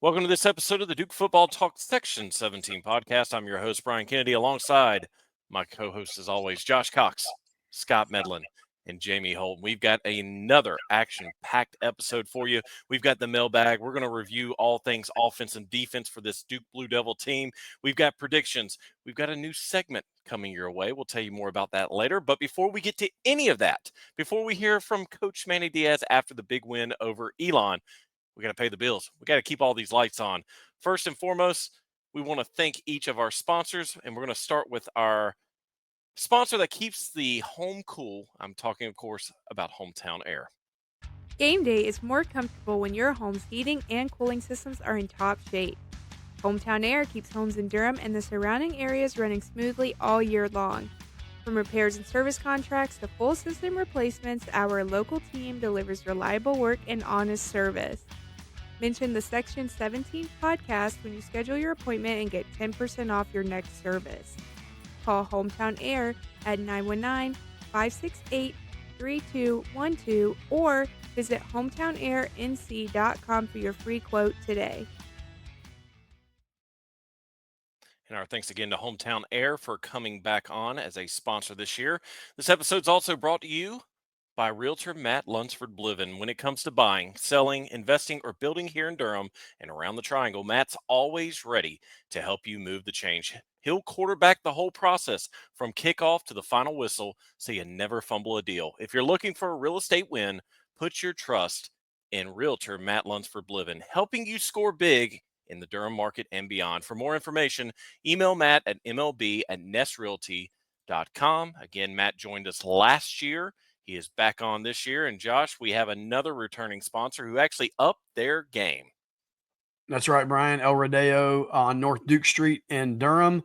Welcome to this episode of the Duke Football Talk Section 17 podcast. I'm your host, Brian Kennedy, alongside my co-hosts, as always, Josh Cox, Scott Medlin, and Jamie Holt. We've got another action-packed episode for you. We've got the mailbag. We're going to review all things offense and defense for this Duke Blue Devil team. We've got predictions. We've got a new segment coming your way. We'll tell you more about that later. But before we get to any of that, before we hear from Coach Manny Diaz after the big win over Elon, we got to pay the bills. We got to keep all these lights on. First and foremost, we want to thank each of our sponsors, and we're going to start with our sponsor that keeps the home cool. I'm talking, of course, about Hometown Air. Game day is more comfortable when your home's heating and cooling systems are in top shape. Hometown Air keeps homes in Durham and the surrounding areas running smoothly all year long. From repairs and service contracts to full system replacements, our local team delivers reliable work and honest service. Mention the Section 17 podcast when you schedule your appointment and get 10% off your next service. Call Hometown Air at 919-568-3212 or visit hometownairnc.com for your free quote today. And our thanks again to Hometown Air for coming back on as a sponsor this year. This episode's also brought to you by Realtor Matt Lunsford Bliven. When it comes to buying, selling, investing, or building here in Durham and around the Triangle, Matt's always ready to help you move the change. He'll quarterback the whole process from kickoff to the final whistle so you never fumble a deal. If you're looking for a real estate win, put your trust in Realtor Matt Lunsford Bliven, helping you score big in the Durham market and beyond. For more information, email Matt at mlb@nestrealty.com. Again, Matt joined us last year. He is back on this year. And Josh, we have another returning sponsor who actually upped their game. That's right, Brian. El Rodeo on North Duke Street in Durham.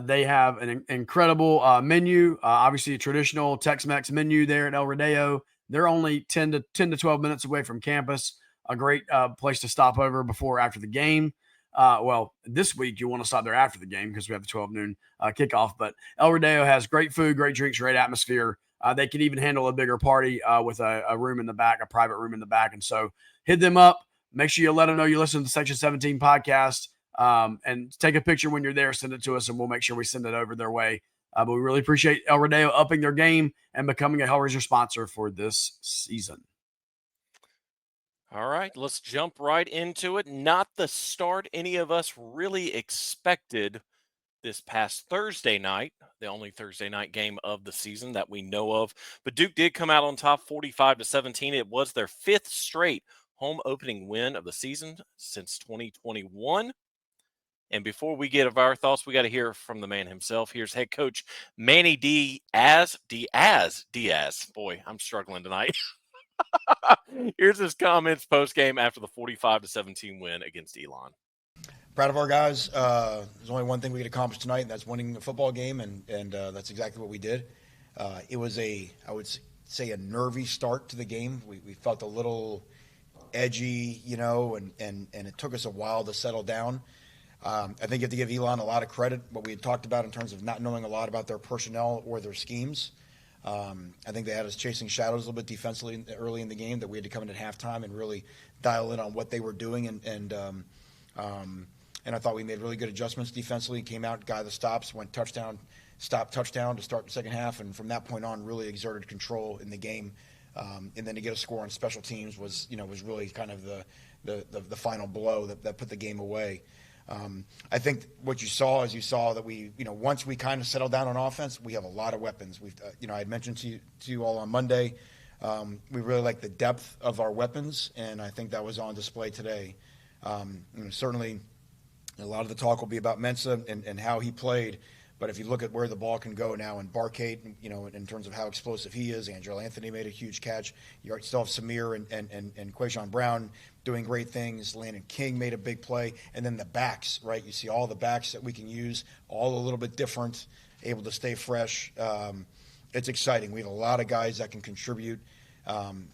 They have an incredible menu, obviously a traditional Tex-Mex menu there at El Rodeo. They're only 10 to 12 minutes away from campus. A great place to stop over before or after the game. Well, this week you want to stop there after the game because we have the 12 noon kickoff. But El Rodeo has great food, great drinks, great atmosphere. They can even handle a bigger party with a room in the back, a private room in the back. And so hit them up. Make sure you let them know you listen to the Section 17 podcast and take a picture when you're there. Send it to us, and we'll make sure we send it over their way. But we really appreciate El Rodeo upping their game and becoming a Hellraiser sponsor for this season. All right, let's jump right into it. Not the start any of us really expected this past Thursday night, the only Thursday night game of the season that we know of. But Duke did come out on top 45-17. It was their fifth straight home opening win of the season since 2021. And before we get of our thoughts, we got to hear from the man himself. Here's head coach Manny Diaz. Boy, I'm struggling tonight. Here's his comments post-game after the 45-17 win against Elon. Proud of our guys. There's only one thing we could accomplish tonight, and that's winning the football game, and that's exactly what we did. It was I would say, a nervy start to the game. We felt a little edgy, and it took us a while to settle down. I think you have to give Elon a lot of credit, what we had talked about in terms of not knowing a lot about their personnel or their schemes. I think they had us chasing shadows a little bit defensively early in the game, that we had to come in at halftime and really dial in on what they were doing. And I thought we made really good adjustments defensively. Came out, got the stops, went touchdown, stop, touchdown to start the second half. And from that point on, really exerted control in the game. And then to get a score on special teams was really kind of the final blow that put the game away. I think what you saw that we, once we kind of settled down on offense, we have a lot of weapons. We've, I had mentioned to you all on Monday, we really like the depth of our weapons, and I think that was on display today. Certainly, a lot of the talk will be about Mensah and how he played. But if you look at where the ball can go now, and Barcade, in terms of how explosive he is, Angelo Anthony made a huge catch. You still have Samir and Quayshawn Brown doing great things. Landon King made a big play. And then the backs, right? You see all the backs that we can use, all a little bit different, able to stay fresh. It's exciting. We have a lot of guys that can contribute.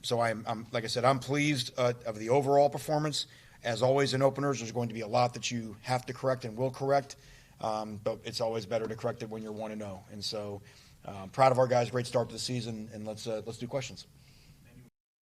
So I'm like I said, I'm pleased of the overall performance. As always in openers, there's going to be a lot that you have to correct and will correct. But it's always better to correct it when you're 1-0. And so proud of our guys. Great start to the season. And let's do questions.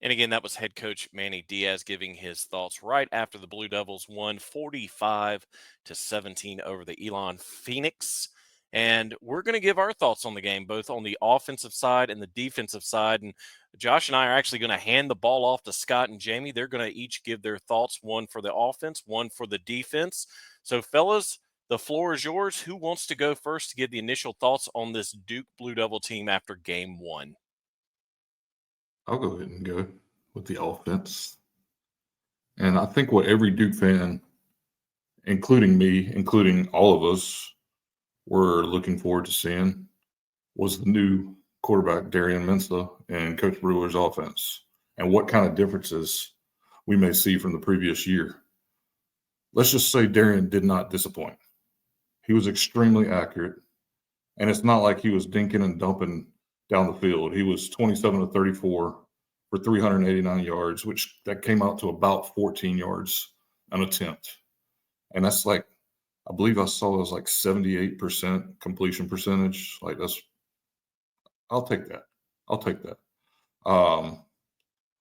And again, that was head coach Manny Diaz giving his thoughts right after the Blue Devils won 45-17 over the Elon Phoenix. And we're going to give our thoughts on the game, both on the offensive side and the defensive side. And Josh and I are actually going to hand the ball off to Scott and Jamie. They're going to each give their thoughts, one for the offense, one for the defense. So, fellas, the floor is yours. Who wants to go first to give the initial thoughts on this Duke Blue Devil team after game one? I'll go ahead and go with the offense. And I think what every Duke fan, including me, including all of us, were looking forward to seeing was the new quarterback, Darian Mensah, and Coach Brewer's offense, and what kind of differences we may see from the previous year. Let's just say Darian did not disappoint. He was extremely accurate, and it's not like he was dinking and dumping down the field. He was 27 of 34 for 389 yards, which that came out to about 14 yards an attempt. And that's like, I believe I saw it was like 78% completion percentage. Like I'll take that.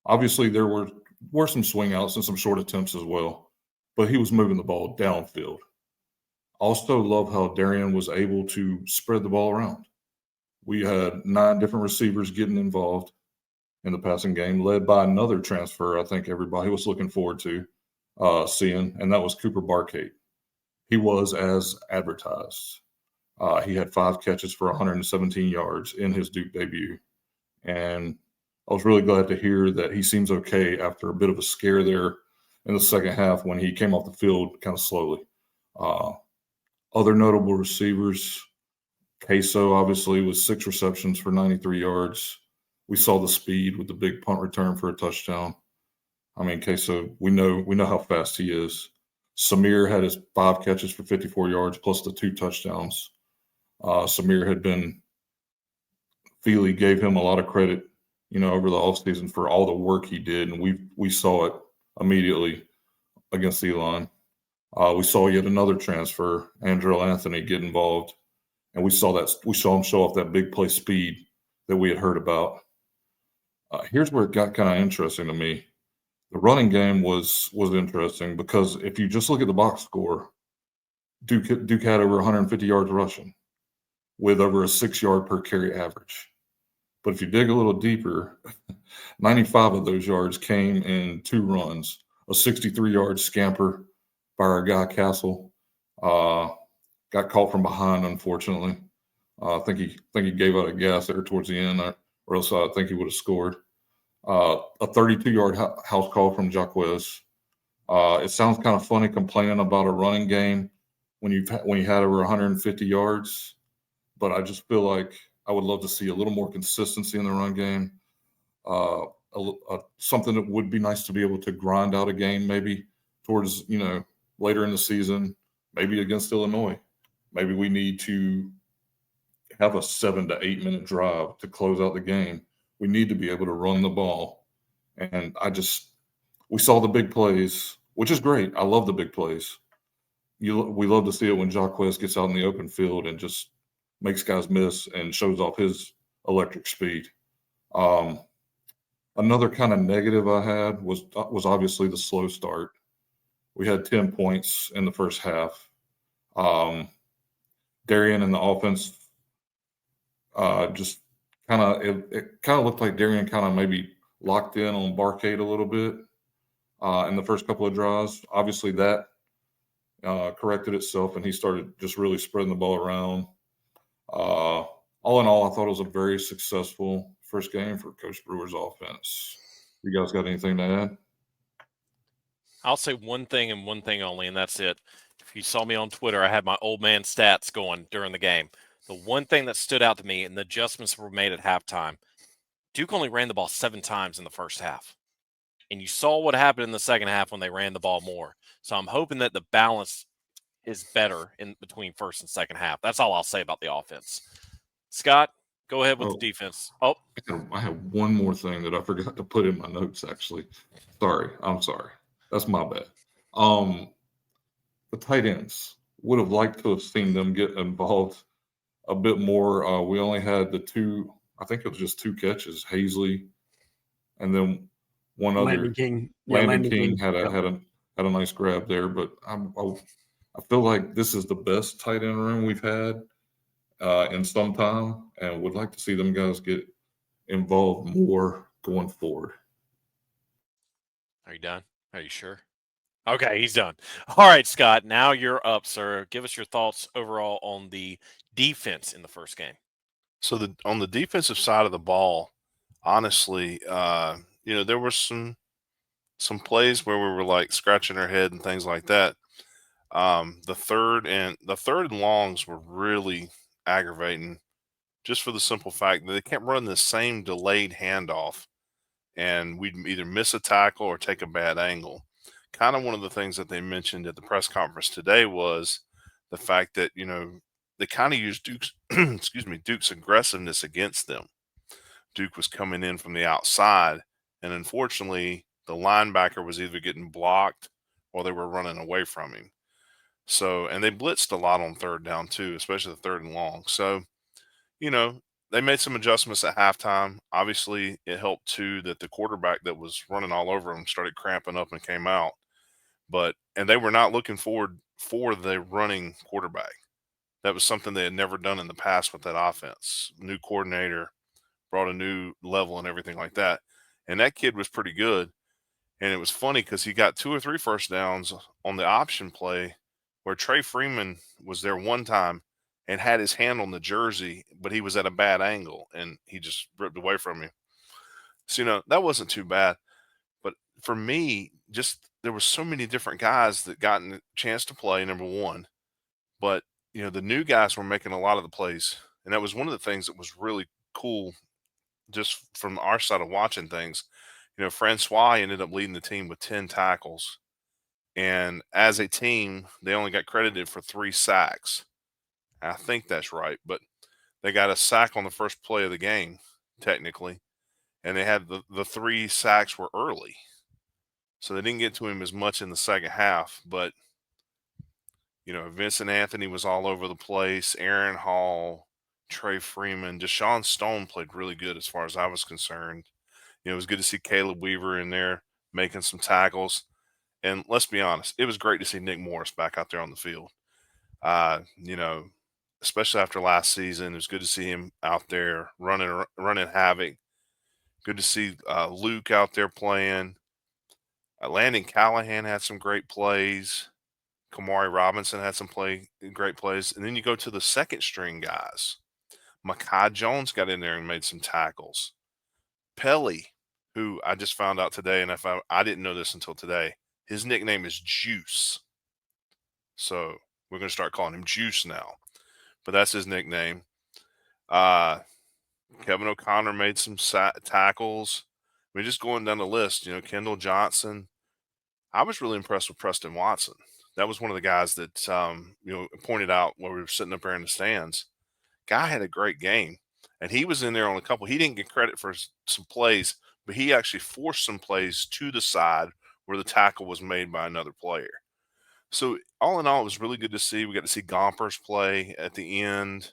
Obviously there were some swing outs and some short attempts as well, but he was moving the ball downfield. Also love how Darian was able to spread the ball around. We had 9 different receivers getting involved in the passing game, led by another transfer I think everybody was looking forward to seeing, and that was Cooper Barkate. He was as advertised. He had 5 catches for 117 yards in his Duke debut. And I was really glad to hear that he seems okay after a bit of a scare there in the second half when he came off the field kind of slowly. Other notable receivers, Queso obviously was 6 receptions for 93 yards. We saw the speed with the big punt return for a touchdown. I mean, Queso, we know how fast he is. Samir had his 5 catches for 54 yards plus the 2 touchdowns. Samir had been – Feely gave him a lot of credit, over the offseason for all the work he did, and we saw it immediately against Elon. We saw yet another transfer, Andrew Anthony, get involved, and we saw him show off that big play speed that we had heard about. Here's where it got kind of interesting to me. The running game was interesting because if you just look at the box score, Duke had over 150 yards rushing with over a 6-yard per carry average. But if you dig a little deeper, 95 of those yards came in 2 runs, a 63-yard scamper by our guy Castle. Got caught from behind, unfortunately. I think he gave out a gas there towards the end, or else I think he would have scored. A 32-yard house call from Jaquez. It sounds kind of funny complaining about a running game when you had over 150 yards, but I just feel like I would love to see a little more consistency in the run game. Something that would be nice to be able to grind out a game maybe towards later in the season, maybe against Illinois. Maybe we need to have a 7 to 8 minute drive to close out the game. We need to be able to run the ball. And we saw the big plays, which is great. I love the big plays. We love to see it when Jaquez gets out in the open field and just makes guys miss and shows off his electric speed. Another kind of negative I had was obviously the slow start. We had 10 points in the first half. Darian and the offense just it kind of looked like Darian kind of maybe locked in on Barkade a little bit in the first couple of drives. Obviously that corrected itself and he started just really spreading the ball around. All in all, I thought it was a very successful first game for Coach Brewer's offense. You guys got anything to add? I'll say one thing and one thing only, and that's it. If you saw me on Twitter, I had my old man stats going during the game. The one thing that stood out to me, and the adjustments were made at halftime, Duke only ran the ball 7 times in the first half. And you saw what happened in the second half when they ran the ball more. So I'm hoping that the balance is better in between first and second half. That's all I'll say about the offense. Scott, go ahead with the defense. Oh, I have one more thing that I forgot to put in my notes, actually. I'm sorry. That's my bad. The tight ends, would have liked to have seen them get involved a bit more. We only had I think it was just 2 catches, Hazley, and then one Landon other. King. Yeah, Landon King had Yep. a nice grab there, but I feel like this is the best tight end room we've had in some time, and would like to see them guys get involved more going forward. Are you done? Are you sure? Okay, he's done. All right, Scott, now you're up, sir. Give us your thoughts overall on the defense in the first game. So on the defensive side of the ball, honestly, there were some plays where we were like scratching our head and things like that. The third and longs were really aggravating, just for the simple fact that they kept running the same delayed handoff, and we'd either miss a tackle or take a bad angle. Kind of one of the things that they mentioned at the press conference today was the fact that they kind of used Duke's Duke's aggressiveness against them. Duke was coming in from the outside, and unfortunately, the linebacker was either getting blocked or they were running away from him. So, and they blitzed a lot on third down too, especially the third and long. So, they made some adjustments at halftime. Obviously, it helped too that the quarterback that was running all over them started cramping up and came out. And they were not looking forward for the running quarterback. That was something they had never done in the past with that offense. New coordinator brought a new level and everything like that. And that kid was pretty good. And it was funny because he got 2 or 3 first downs on the option play where Trey Freeman was there one time and had his hand on the jersey, but he was at a bad angle and he just ripped away from him. So, that wasn't too bad. But for me, just there were so many different guys that got a chance to play, number one. But, the new guys were making a lot of the plays. And that was one of the things that was really cool just from our side of watching things. Francois ended up leading the team with 10 tackles. And as a team, they only got credited for 3 sacks. I think that's right. But they got a sack on the first play of the game, technically. And they had the 3 sacks were early. So they didn't get to him as much in the second half. But, Vincent Anthony was all over the place. Aaron Hall, Trey Freeman, Deshaun Stone played really good as far as I was concerned. It was good to see Caleb Weaver in there making some tackles. And let's be honest, it was great to see Nick Morris back out there on the field. Especially after last season, it was good to see him out there running havoc. Good to see Luke out there playing. Landon Callahan had some great plays. Kamari Robinson had some great plays. And then you go to the second string guys. Mekhi Jones got in there and made some tackles. Pelly, who I just found out today, and I didn't know this until today, his nickname is Juice. So we're going to start calling him Juice now. But that's his nickname. Kevin O'Connor made some tackles. We're just going down the list. Kendall Johnson. I was really impressed with Preston Watson. That was one of the guys that, pointed out while we were sitting up there in the stands. Guy had a great game. And he was in there on a couple. He didn't get credit for some plays, but he actually forced some plays to the side where the tackle was made by another player. So all in all, it was really good to see. We got to see Gompers play at the end.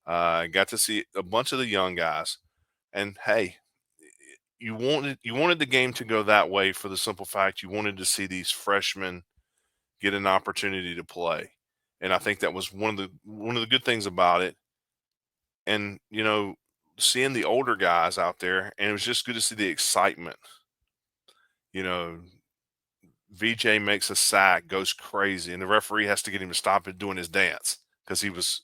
Got to see a bunch of the young guys. And hey, you wanted the game to go that way for the simple fact you wanted to see these freshmen get an opportunity to play. And I think that was one of the good things about it. And, seeing the older guys out there, and it was just good to see the excitement. VJ makes a sack, goes crazy, and the referee has to get him to stop it doing his dance because he was,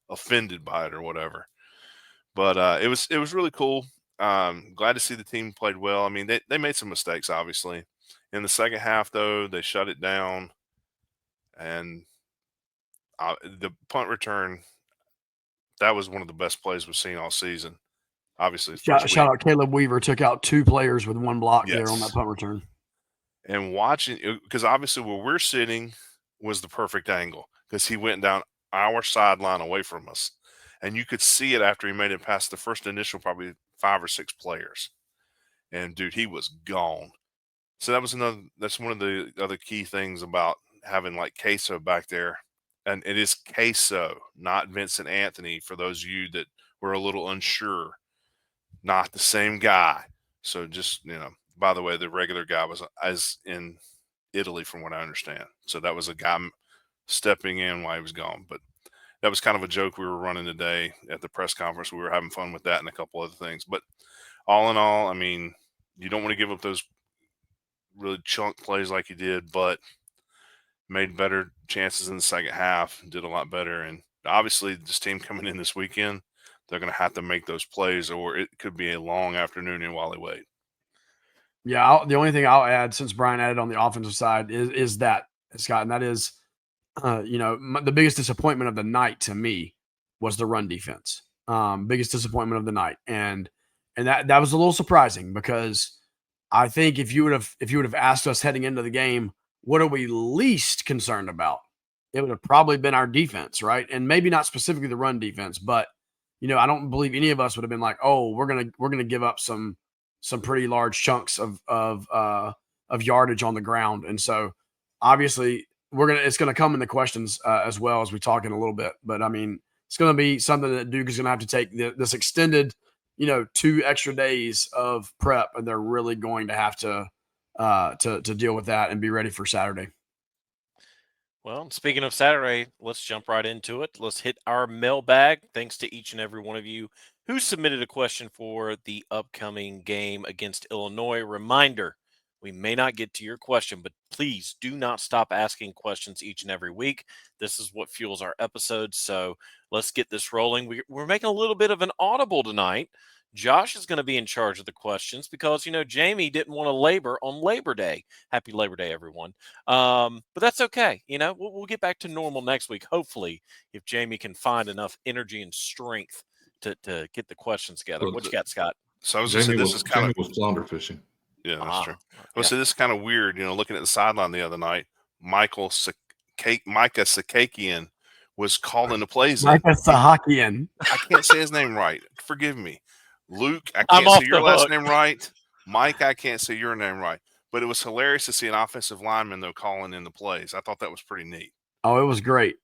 offended by it or whatever. But it was really cool. Glad to see the team played well. I mean, they made some mistakes, obviously. In the second half, though, they shut it down. And the punt return, that was one of the best plays we've seen all season. Obviously, shout out Caleb Weaver, took out 2 players with 1 block there on that punt return. And watching, because obviously where we're sitting was the perfect angle because he went down our sideline away from us. And you could see it after he made it past the first initial probably 5 or 6 players. And, dude, he was gone. So that's one of the other key things about having like Queso back there. And it is Queso, not Vincent Anthony, for those of you that were a little unsure. Not the same guy. So just, by the way, the regular guy was as in Italy, from what I understand. So that was a guy stepping in while he was gone. But that was kind of a joke we were running today at the press conference. We were having fun with that and a couple other things. But all in all, I mean, you don't want to give up those really chunk plays like you did, but made better chances in the second half, did a lot better. And obviously, this team coming in this weekend, they're going to have to make those plays, or it could be a long afternoon in while they wait. Yeah, the only thing I'll add, since Brian added on the offensive side, is that, Scott, and that is, the biggest disappointment of the night to me was the run defense. Biggest disappointment of the night, and that was a little surprising, because I think if you would have asked us heading into the game, what are we least concerned about, it would have probably been our defense, right? And maybe not specifically the run defense, but I don't believe any of us would have been like, oh, we're gonna give up some pretty large chunks of yardage on the ground. And so obviously it's gonna come in the questions as well as we talk in a little bit. But I mean, it's gonna be something that Duke is gonna have to take this extended, 2 extra days of prep, and they're really going to have to deal with that and be ready for Saturday. Well, speaking of Saturday, let's jump right into it. Let's hit our mailbag. Thanks to each and every one of you who submitted a question for the upcoming game against Illinois. Reminder, we may not get to your question, but please do not stop asking questions each and every week. This is what fuels our episodes. So let's get this rolling. We're making a little bit of an audible tonight. Josh is going to be in charge of the questions because, Jamie didn't want to labor on Labor Day. Happy Labor Day, everyone. But that's okay. We'll get back to normal next week. Hopefully, if Jamie can find enough energy and strength to get the questions together. What you got, Scott? So I was going to say, this is kind of was flounder fishing. Yeah, that's true. Well, so this is kind of weird. Looking at the sideline the other night, Micah Sakakian was calling the plays. Micah Sahakian. I can't say his name right. Forgive me. Luke, I can't say your last name right. Mike, I can't say your name right. But it was hilarious to see an offensive lineman, though, calling in the plays. I thought that was pretty neat. Oh, it was great.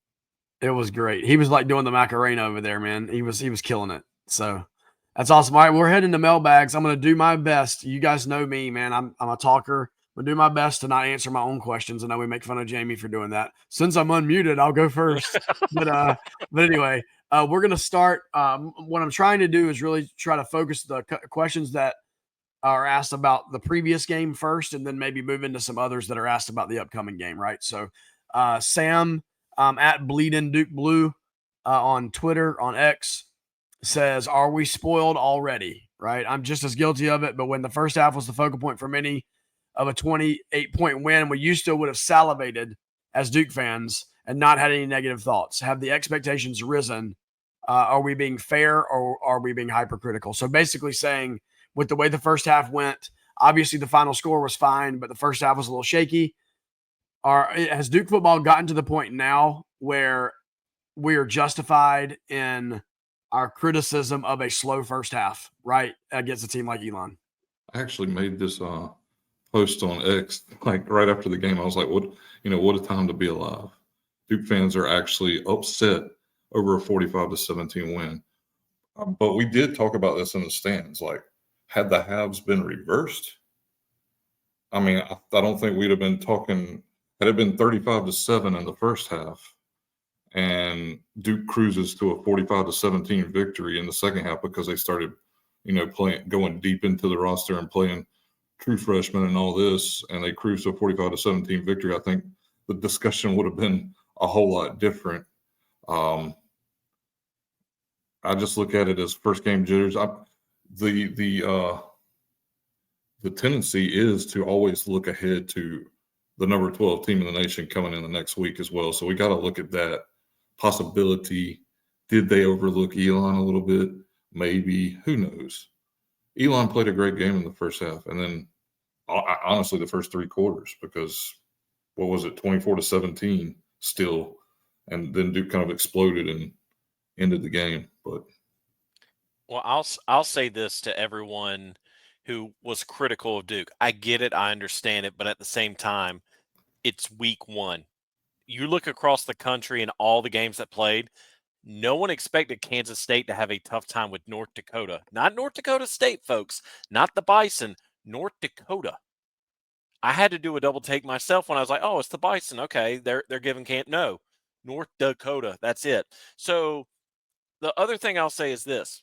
It was great. He was like doing the Macarena over there, man. He was killing it. So that's awesome. All right, we're heading to mailbags. I'm going to do my best. You guys know me, man. I'm a talker. I'm going to do my best to not answer my own questions. I know we make fun of Jamie for doing that. Since I'm unmuted, I'll go first. But anyway, we're going to start. What I'm trying to do is really try to focus the questions that are asked about the previous game first, and then maybe move into some others that are asked about the upcoming game, right? So Sam at Bleeding Duke Blue on Twitter, on X, says, are we spoiled already? Right? I'm just as guilty of it, but when the first half was the focal point for many of a 28-point win, we still would have salivated as Duke fans and not had any negative thoughts. Have the expectations risen? Are we being fair, or are we being hypercritical? So basically saying, with the way the first half went, obviously the final score was fine, but the first half was a little shaky. Has Duke football gotten to the point now where we are justified in our criticism of a slow first half, right, against a team like Elon? I actually made this post on X like right after the game. I was like, what a time to be alive. Duke fans are actually upset over a 45-17 win. But we did talk about this in the stands. Like, had the halves been reversed, I mean, I don't think we'd have been talking. Had it been 35-7 in the first half, and Duke cruises to a 45-17 victory in the second half because they started, going deep into the roster and playing true freshmen and all this, and they cruised to a 45-17 victory, I think the discussion would have been a whole lot different. I just look at it as first game jitters. The tendency is to always look ahead to the number 12 team in the nation coming in the next week as well. So we got to look at that possibility. Did they overlook Elon a little bit? Maybe. Who knows? Elon played a great game in the first half, and then honestly the first 3 quarters, because what was it, 24-17 still, and then Duke kind of exploded and ended the game. But well, I'll say this to everyone who was critical of Duke. I get it, I understand it, but at the same time, it's week 1. You look across the country and all the games that played, no one expected Kansas State to have a tough time with North Dakota. Not North Dakota State, folks. Not the Bison. North Dakota. I had to do a double take myself when I was like, oh, it's the Bison. Okay, they're giving no, North Dakota. That's it. So the other thing I'll say is this.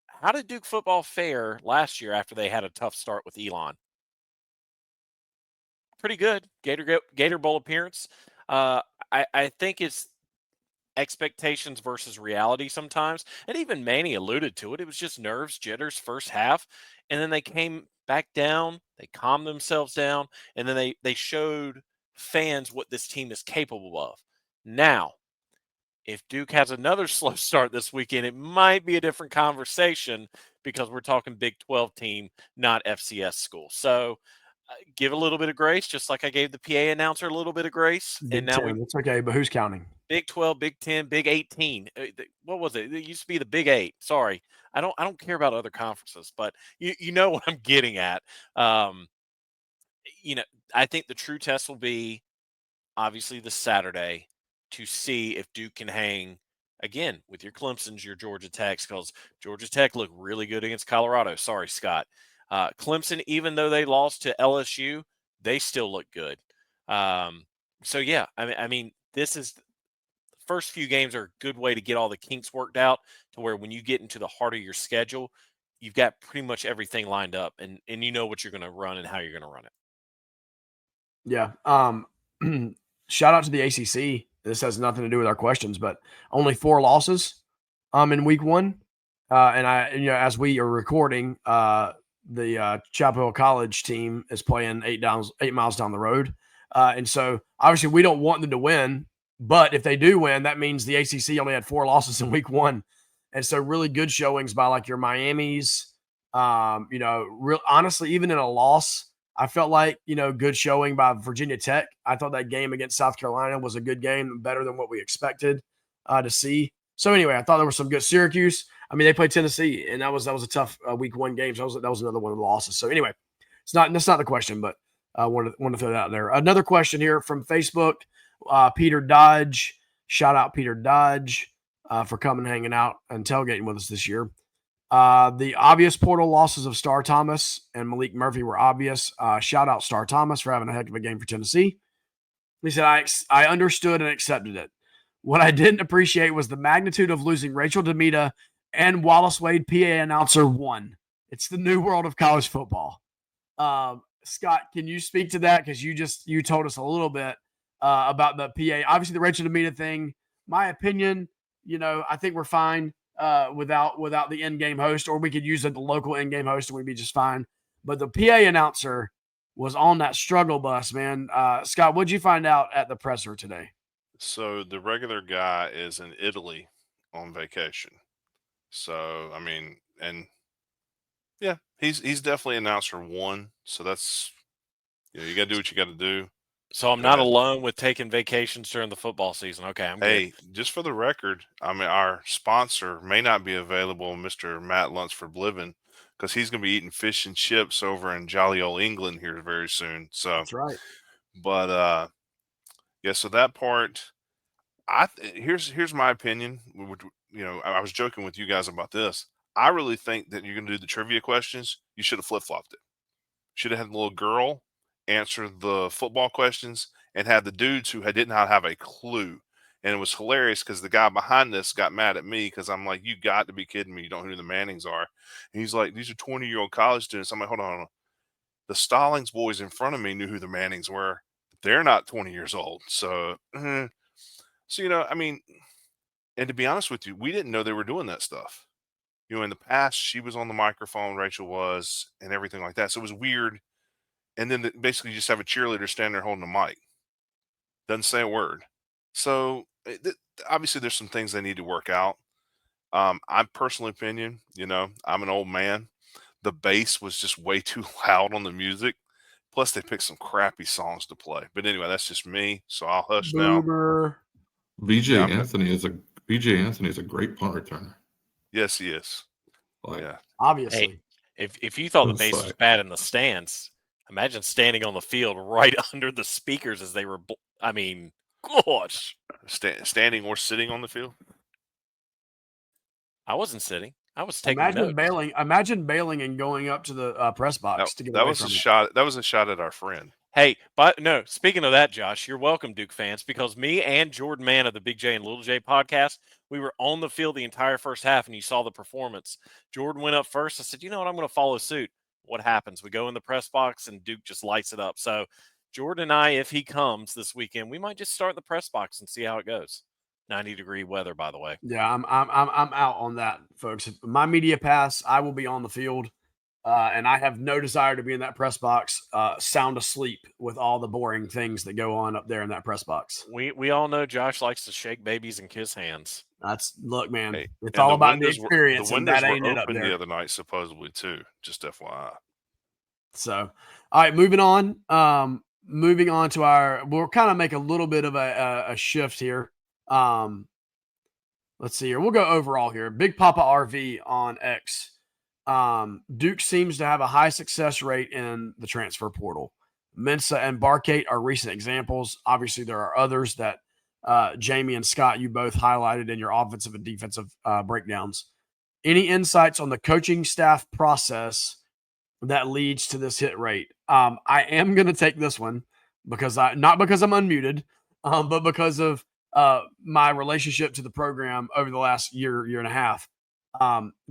How did Duke football fare last year after they had a tough start with Elon? Pretty good. Gator Bowl appearance. I think it's expectations versus reality sometimes. And even Manny alluded to it. It was just nerves, jitters first half. And then they came back down. They calmed themselves down. And then they showed fans what this team is capable of. Now, if Duke has another slow start this weekend, it might be a different conversation because we're talking Big 12 team, not FCS school. So give a little bit of grace, just like I gave the PA announcer a little bit of grace. Big and now 10. That's okay, but who's counting? Big 12, Big 10, Big 18. What was it? It used to be the Big 8. Sorry. I don't care about other conferences, but you know what I'm getting at. I think the true test will be obviously this Saturday to see if Duke can hang again with your Clemsons, your Georgia Techs, because Georgia Tech looked really good against Colorado. Sorry, Scott. Clemson, even though they lost to LSU, they still look good. So yeah, I mean, this is the first few games are a good way to get all the kinks worked out to where when you get into the heart of your schedule, you've got pretty much everything lined up and you know what you're going to run and how you're going to run it. Yeah. Shout out to the ACC. This has nothing to do with our questions, but only 4 losses in week 1. As we are recording, the Chapel Hill College team is playing 8 miles down the road. And so obviously we don't want them to win, but if they do win, that means the ACC only had 4 losses in week 1. And so really good showings by like your Miamis, honestly, even in a loss, I felt like, good showing by Virginia Tech. I thought that game against South Carolina was a good game, better than what we expected to see. So anyway, I thought there was some good Syracuse. I mean, they played Tennessee, and that was a tough week 1 game. So that was another one of the losses. So anyway, that's not the question, but I wanted to throw that out there. Another question here from Facebook, Peter Dodge. Shout out Peter Dodge for coming, hanging out, and tailgating with us this year. The obvious portal losses of Star Thomas and Malik Murphy were obvious. Shout out Star Thomas for having a heck of a game for Tennessee. He said, I understood and accepted it. What I didn't appreciate was the magnitude of losing Rachel Demita and Wallace Wade, PA announcer 1. It's the new world of college football. Scott, can you speak to that? Because you told us a little bit about the PA. Obviously, the Rachel Demita thing, my opinion, I think we're fine. Without the in-game host, or we could use the local in-game host and we'd be just fine. But the PA announcer was on that struggle bus, man. Scott, what'd you find out at the presser today? So the regular guy is in Italy on vacation. So, I mean, and yeah, he's definitely announcer 1. So that's, you got to do what you got to do. So I'm not alone with taking vacations during the football season. Okay, I'm good. Hey, just for the record, I mean, our sponsor may not be available, Mr. Matt Lunsford Bliven, because he's going to be eating fish and chips over in jolly old England here very soon. So That's right. But yeah, so that part, here's my opinion. I was joking with you guys about this. I really think that you're going to do the trivia questions. You should have flip-flopped it. Should have had the little girl answer the football questions and had the dudes who did not have a clue. And it was hilarious because the guy behind this got mad at me because I'm like, you got to be kidding me. You don't know who the Mannings are. And he's like, these are 20-year-old college students. I'm like, hold on. The Stallings boys in front of me knew who the Mannings were. They're not 20 years old. So, I mean, and to be honest with you, we didn't know they were doing that stuff. In the past, she was on the microphone, Rachel was, and everything like that. So it was weird. And then basically you just have a cheerleader standing there holding a mic. Doesn't say a word. So obviously there's some things they need to work out. My personal opinion, I'm an old man. The bass was just way too loud on the music. Plus they picked some crappy songs to play. But anyway, that's just me. So I'll hush Boomer. now. BJ Anthony is a great punt returner. Yes, he is. Yeah. Obviously. Hey, if you thought the bass was bad in the stands, imagine standing on the field right under the speakers as they were. I mean, gosh. Standing or sitting on the field? I wasn't sitting. I was taking notes. Imagine bailing and going up to the press box to get That away was a from it. shot. That was a shot at our friend. Hey, but no, speaking of that, Josh, you're welcome, Duke fans, because me and Jordan Mann of the Big J and Little J podcast, we were on the field the entire first half, and you saw the performance. Jordan went up first. I said, you know what? I'm going to follow suit. What happens? We go in the press box, and Duke just lights it up. So Jordan and I, if he comes this weekend, we might just start in the press box and see how it goes. 90-degree weather, by the way. Yeah, I'm out on that, folks. My media pass, I will be on the field. And I have no desire to be in that press box, sound asleep with all the boring things that go on up there in that press box. We all know Josh likes to shake babies and kiss hands. Look, man, Hey, it's and all the about the windows experience, the and windows that ain't were it up open there. the other night, supposedly too. Just FYI. So, all right, moving on. Moving on to we'll kind of make a little bit of a shift here. Let's see here. We'll go overall here. Big Papa RV on X. Duke seems to have a high success rate in the transfer portal. Mensa and Barkate are recent examples. Obviously, there are others that Jamie and Scott, you both highlighted in your offensive and defensive breakdowns. Any insights on the coaching staff process that leads to this hit rate? I am going to take this one because not because I'm unmuted, but because of my relationship to the program over the last year and a half.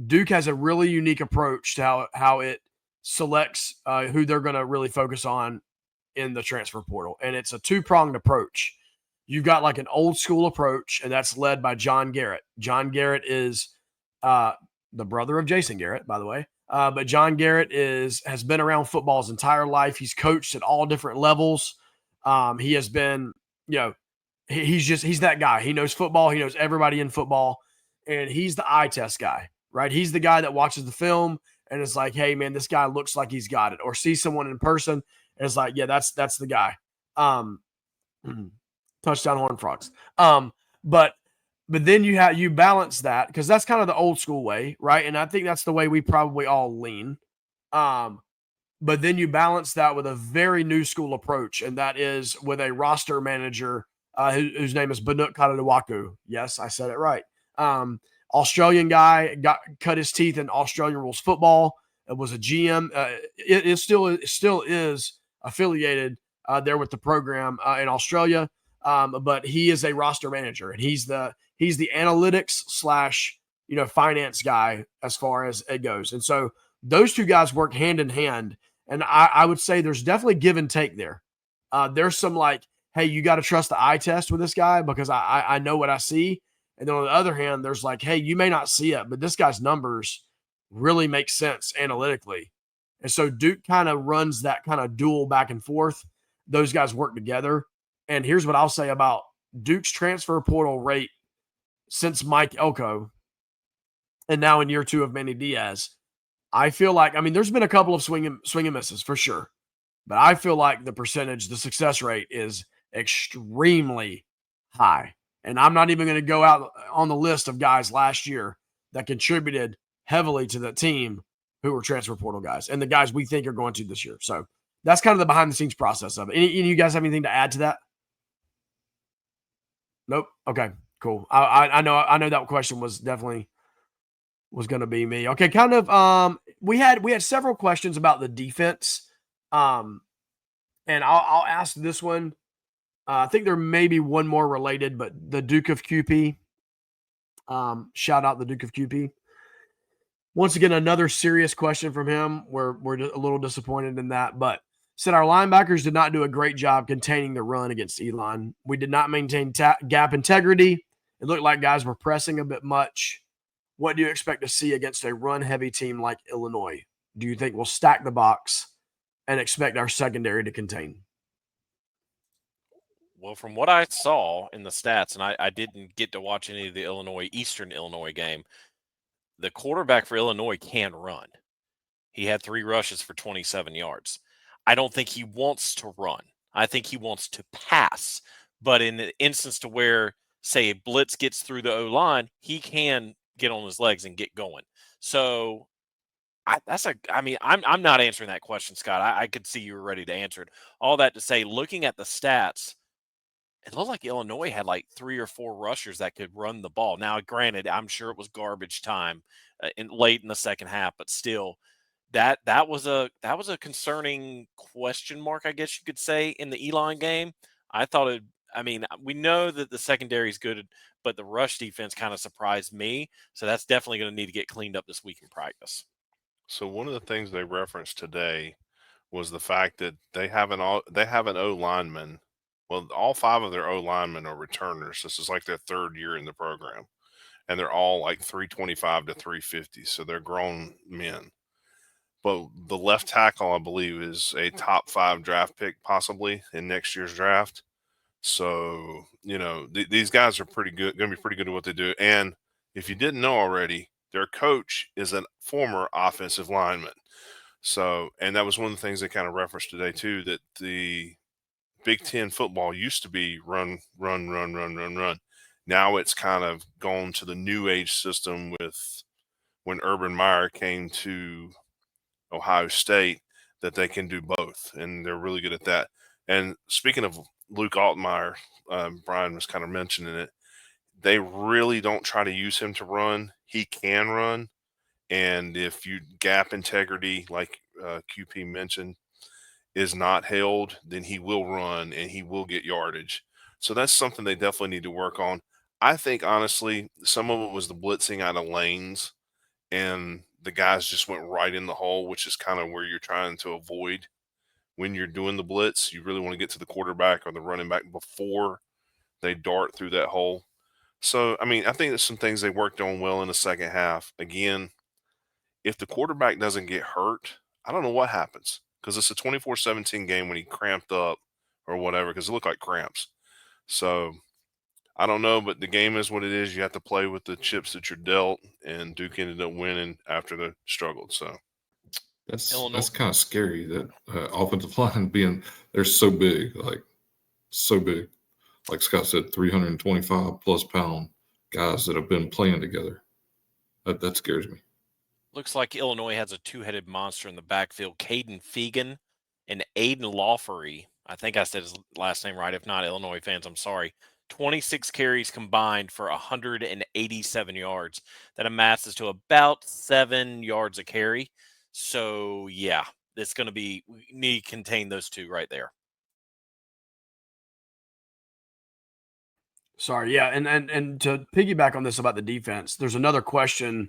Duke has a really unique approach to how it selects who they're going to really focus on in the transfer portal. And it's a two-pronged approach. You've got like an old school approach, and that's led by John Garrett. John Garrett is the brother of Jason Garrett, by the way. But John Garrett has been around football his entire life. He's coached at all different levels. He has been, he's that guy. He knows football. He knows everybody in football. And he's the eye test guy, right? He's the guy that watches the film and is like, hey, man, this guy looks like he's got it. Or sees someone in person and is like, yeah, that's the guy. Touchdown Horned Frogs. But then you balance that because that's kind of the old school way, right? And I think that's the way we probably all lean. But then you balance that with a very new school approach, and that is with a roster manager whose name is Banuk Kadadawaku. Yes, I said it right. Australian guy cut his teeth in Australian rules football. It was a GM. It still is affiliated there with the program in Australia. But he is a roster manager, and he's the analytics / finance guy as far as it goes. And so those two guys work hand in hand. And I would say there's definitely give and take there. There's some like, hey, you got to trust the eye test with this guy because I know what I see. And then on the other hand, there's like, hey, you may not see it, but this guy's numbers really make sense analytically. And so Duke kind of runs that kind of duel back and forth. Those guys work together. And here's what I'll say about Duke's transfer portal rate since Mike Elko and now in year 2 of Manny Diaz. I feel like, there's been a couple of swing and misses for sure, but I feel like the success rate is extremely high. And I'm not even going to go out on the list of guys last year that contributed heavily to the team who were transfer portal guys and the guys we think are going to this year. So that's kind of the behind the scenes process of it. Any you guys have anything to add to that? Nope. Okay, cool. I know that question was definitely going to be me. Okay, kind of. We had several questions about the defense, and I'll ask this one. I think there may be one more related, but the Duke of QP. Shout out the Duke of QP. Once again, another serious question from him. We're a little disappointed in that, but said our linebackers did not do a great job containing the run against Elon. We did not maintain gap integrity. It looked like guys were pressing a bit much. What do you expect to see against a run-heavy team like Illinois? Do you think we'll stack the box and expect our secondary to contain? Well, from what I saw in the stats, and I didn't get to watch any of the Eastern Illinois game, the quarterback for Illinois can run. He had 3 rushes for 27 yards. I don't think he wants to run. I think he wants to pass. But in the instance to where, say, a blitz gets through the O-line, he can get on his legs and get going. So I'm not answering that question, Scott. I could see you were ready to answer it. All that to say, looking at the stats, it looked like Illinois had like 3 or 4 rushers that could run the ball. Now, granted, I'm sure it was garbage time late in the second half, but still, that was a concerning question mark, I guess you could say, in the Elon game. I thought it. I mean, we know that the secondary is good, but the rush defense kind of surprised me. So that's definitely going to need to get cleaned up this week in practice. So one of the things they referenced today was the fact that they have an O lineman. Well, all 5 of their O linemen are returners. This is like their 3rd year in the program, and they're all like 325 to 350. So they're grown men. But the left tackle, I believe, is a top 5 draft pick possibly in next year's draft. So, these guys are pretty good, going to be pretty good at what they do. And if you didn't know already, their coach is a former offensive lineman. So, and that was one of the things they kind of referenced today too, that the Big Ten football used to be run, run, run, run, run, run. Now it's kind of gone to the new age system with when Urban Meyer came to Ohio State, that they can do both, and they're really good at that. And speaking of Luke Altmaier, Brian was kind of mentioning it. They really don't try to use him to run. He can run, and if you gap integrity, like QP mentioned, is not held, then he will run and he will get yardage. So that's something they definitely need to work on. I think honestly, some of it was the blitzing out of lanes, and the guys just went right in the hole, which is kind of where you're trying to avoid when you're doing the blitz. You really want to get to the quarterback or the running back before they dart through that hole. So, I mean, I think there's some things they worked on well in the second half. Again, if the quarterback doesn't get hurt, I don't know what happens, because it's a 24-17 game when he cramped up or whatever, because it looked like cramps. So I don't know, but the game is what it is. You have to play with the chips that you're dealt, and Duke ended up winning after they struggled. So that's kind of scary that offensive line they're so big, so big. Like Scott said, 325 plus pound guys that have been playing together. That scares me. Looks like Illinois has a 2-headed monster in the backfield. Caden Fegan and Aiden Lawfery. I think I said his last name right. If not, Illinois fans, I'm sorry. 26 carries combined for 187 yards. That amasses to about 7 yards a carry. So, yeah, it's going to be – we need to contain those two right there. Sorry, yeah, and to piggyback on this about the defense, there's another question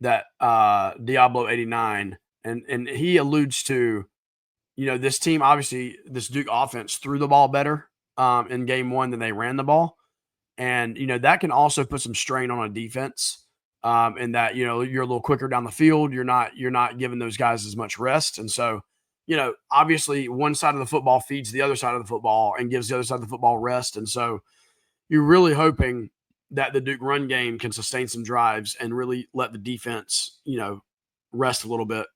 that Diablo 89 and he alludes to, this team, obviously this Duke offense threw the ball better in game 1 than they ran the ball, and that can also put some strain on a defense, in that you're a little quicker down the field, you're not giving those guys as much rest, and so obviously one side of the football feeds the other side of the football and gives the other side of the football rest, and so you're really hoping that the Duke run game can sustain some drives and really let the defense, rest a little bit,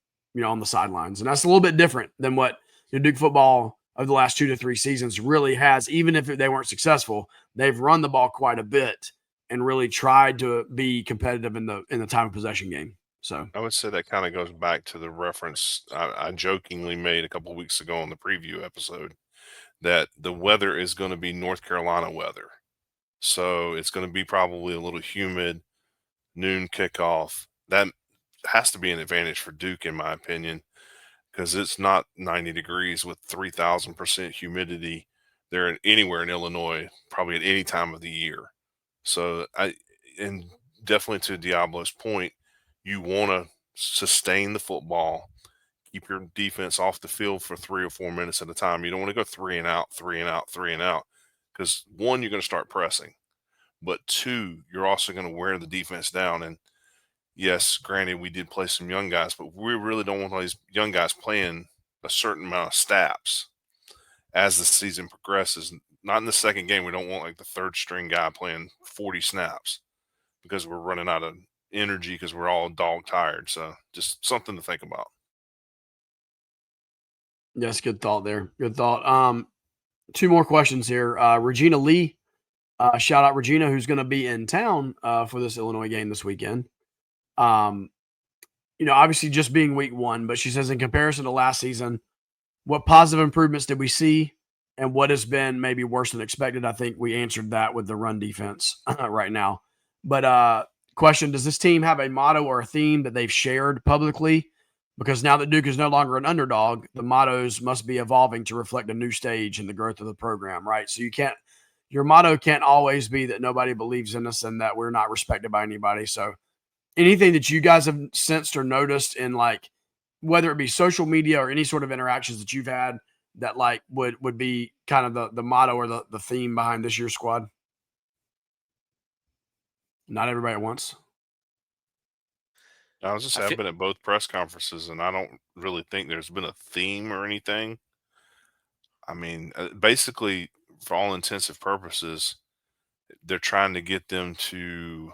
on the sidelines. And that's a little bit different than what Duke football of the last 2 to 3 seasons really has. Even if they weren't successful, they've run the ball quite a bit and really tried to be competitive in the time of possession game. So I would say that kind of goes back to the reference I jokingly made a couple of weeks ago on the preview episode, that the weather is going to be North Carolina weather. So it's going to be probably a little humid, noon kickoff. That has to be an advantage for Duke, in my opinion, because it's not 90 degrees with 3,000% humidity there anywhere in Illinois, probably at any time of the year. So and definitely to Diablo's point, you want to sustain the football, keep your defense off the field for 3 or 4 minutes at a time. You don't want to go 3 and out, 3 and out, 3 and out. Because 1, you're going to start pressing, but 2, you're also going to wear the defense down. And yes, granted, we did play some young guys, but we really don't want all these young guys playing a certain amount of snaps as the season progresses. Not in the second game. We don't want like the 3rd string guy playing 40 snaps because we're running out of energy because we're all dog tired. So just something to think about. Yes, good thought there. Good thought. 2 more questions here. Regina Lee, shout out Regina, who's going to be in town for this Illinois game this weekend. Obviously just being week 1, but she says in comparison to last season, what positive improvements did we see? and what has been maybe worse than expected. I think we answered that with the run defense right now. But question, does this team have a motto or a theme that they've shared publicly? Because now that Duke is no longer an underdog, the mottos must be evolving to reflect a new stage in the growth of the program, right? So your motto can't always be that nobody believes in us and that we're not respected by anybody. So anything that you guys have sensed or noticed in, like, whether it be social media or any sort of interactions that you've had that like would be kind of the motto or the theme behind this year's squad? Not everybody at once. I was just I saying, feel- I've been at both press conferences, and I don't really think there's been a theme or anything. I mean, basically, for all intensive purposes, they're trying to get them to.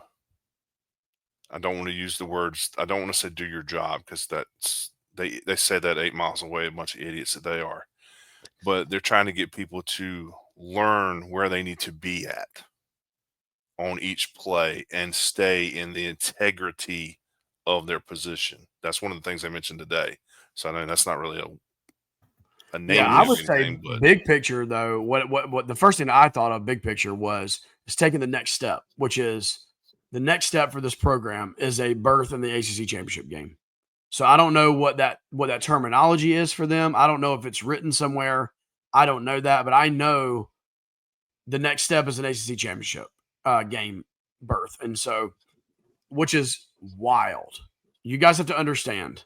I don't want to use the words. I don't want to say "do your job" because they say that 8 miles away. A bunch of idiots that they are, but they're trying to get people to learn where they need to be at on each play and stay in the integrity of their position. That's one of the things I mentioned today. So I know that's not really a Yeah, name I would dropping say thing, but big picture though. What the first thing I thought of big picture is taking the next step, which is the next step for this program is a berth in the ACC championship game. So I don't know what that terminology is for them. I don't know if it's written somewhere. I don't know that, but I know the next step is an ACC championship game berth, and so which is wild. You guys have to understand.